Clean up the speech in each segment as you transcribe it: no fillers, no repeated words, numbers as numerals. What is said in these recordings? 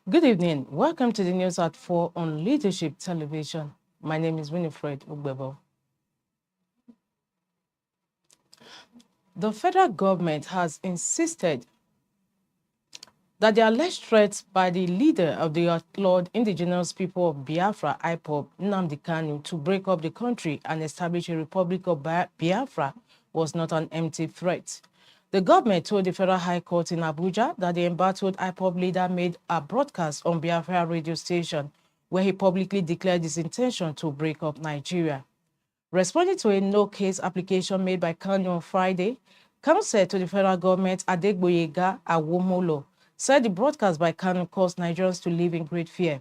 Good evening. Welcome to the news at 4 on Leadership Television. My name is Winifred Ugbebo. The federal government has insisted that the alleged threats by the leader of the outlawed Indigenous People of Biafra, IPOB, Nnamdi Kanu, to break up the country and establish a Republic of Biafra was not an empty threat. The government told the Federal High Court in Abuja that the embattled IPOB leader made a broadcast on Biafra radio station where he publicly declared his intention to break up Nigeria. Responding to a no-case application made by Kanu on Friday, counsel to the federal government Adegboyega Awomolo said the broadcast by Kanu caused Nigerians to live in great fear.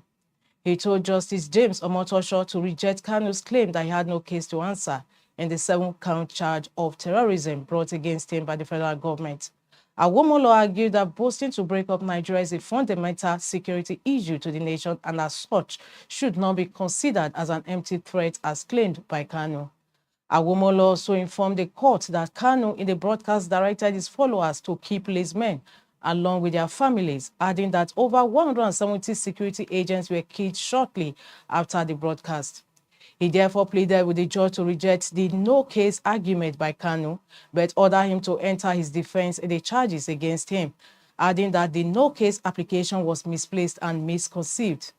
He told Justice James Omotosho to reject Kanu's claim that he had no case to answer in the 7-count charge of terrorism brought against him by the federal government. Awomolo argued that boasting to break up Nigeria is a fundamental security issue to the nation and as such should not be considered as an empty threat as claimed by Kanu. Awomolo also informed the court that Kanu in the broadcast directed his followers to kill policemen along with their families, adding that over 170 security agents were killed shortly after the broadcast. He therefore pleaded with the judge to reject the no-case argument by Kanu, but ordered him to enter his defense in the charges against him, adding that the no-case application was misplaced and misconceived.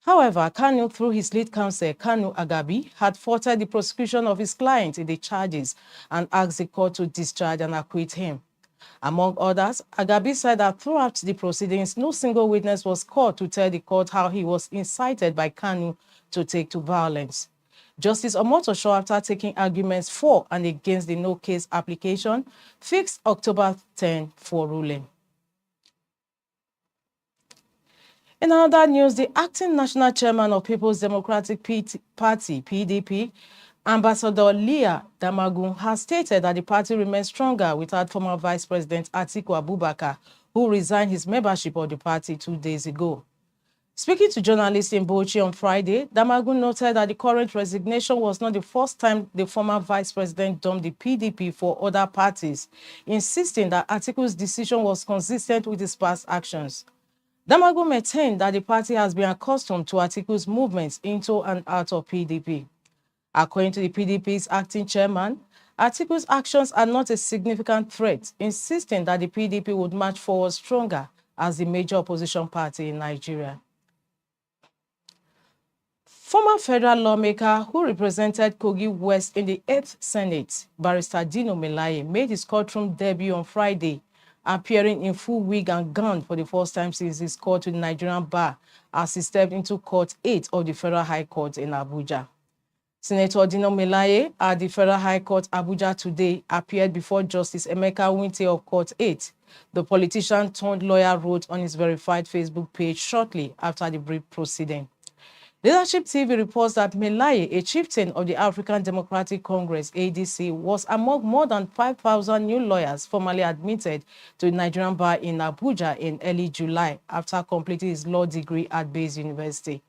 However, Kanu, through his lead counsel, Kanu Agabi, had faulted the prosecution of his client in the charges and asked the court to discharge and acquit him. Among others, Agabi said that throughout the proceedings, no single witness was called to tell the court how he was incited by Kanu to take to violence. Justice Omotosho, after taking arguments for and against the no-case application, fixed October 10 for ruling. In another news, the acting national chairman of People's Democratic Party, PDP, Ambassador Leah Damagun, has stated that the party remains stronger without former Vice President Atiku Abubakar, who resigned his membership of the party 2 days ago. Speaking to journalists in Bauchi on Friday, Damagun noted that the current resignation was not the first time the former vice president dumped the PDP for other parties, insisting that Atiku's decision was consistent with his past actions. Damagun maintained that the party has been accustomed to Atiku's movements into and out of PDP. According to the PDP's acting chairman, Atiku's actions are not a significant threat, insisting that the PDP would march forward stronger as the major opposition party in Nigeria. Former federal lawmaker who represented Kogi West in the 8th Senate, Barrister Dino Melaye, made his courtroom debut on Friday, appearing in full wig and gown for the first time since his call to the Nigerian bar as he stepped into Court 8 of the Federal High Court in Abuja. Senator Dino Melaye at the Federal High Court Abuja today appeared before Justice Emeka Winte of Court 8. The politician turned lawyer wrote on his verified Facebook page shortly after the brief proceeding. Leadership TV reports that Melaye, a chieftain of the African Democratic Congress, ADC, was among more than 5,000 new lawyers formally admitted to the Nigerian bar in Abuja in early July after completing his law degree at Bayes University.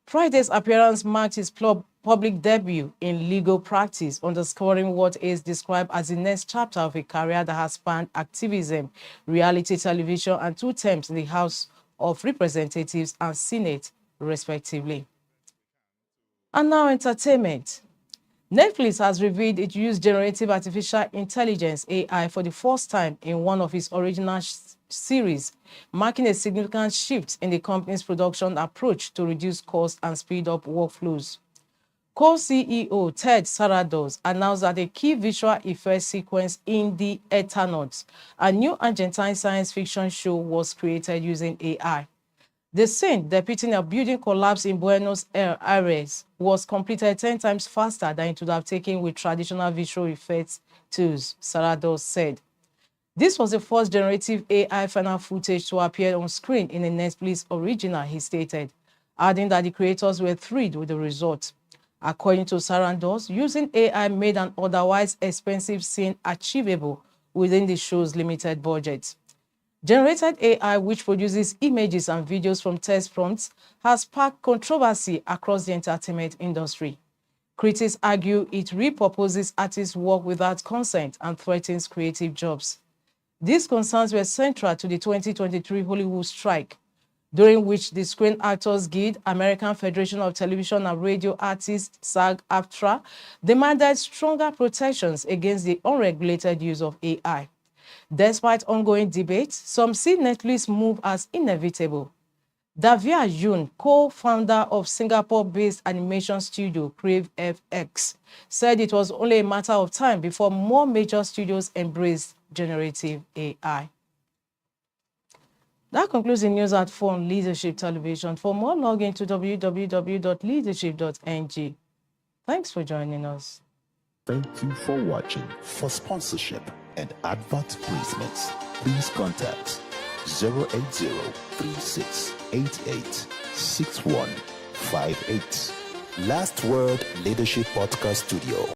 Friday's appearance marked his public debut in legal practice, underscoring what is described as the next chapter of a career that has spanned activism, reality television, and 2 terms in the House of Representatives and Senate, respectively. And now entertainment. NetFlix has revealed it used generative artificial intelligence AI for the first time in one of its original series, marking a significant shift in the company's production approach to reduce costs and speed up workflows. Co-CEO Ted Sarandos announced that a key visual effects sequence in The Eternauts, a new Argentine science fiction show, was created using AI. The scene depicting a building collapse in Buenos Aires was completed 10 times faster than it would have taken with traditional visual effects tools, Sarandos said. This was the first generative AI final footage to appear on screen in a Netflix original, he stated, adding that the creators were thrilled with the result. According to Sarandos, using AI made an otherwise expensive scene achievable within the show's limited budget. Generated AI, which produces images and videos from test prompts, has sparked controversy across the entertainment industry. Critics argue it repurposes artists' work without consent and threatens creative jobs. These concerns were central to the 2023 Hollywood strike. during which the Screen Actors Guild, American Federation of Television and Radio Artists, SAG-AFTRA, demanded stronger protections against the unregulated use of AI. Despite ongoing debates, some see NetFlix move as inevitable. Davia Yoon, co-founder of Singapore-based animation studio Crave FX, said it was only a matter of time before more major studios embraced generative AI. That concludes the news at 4 on Leadership Television. For more, log in to www.leadership.ng. Thanks for joining us. Thank you for watching. For sponsorship and advert placements, please contact 080-3688-6158. Last Word Leadership Podcast Studio.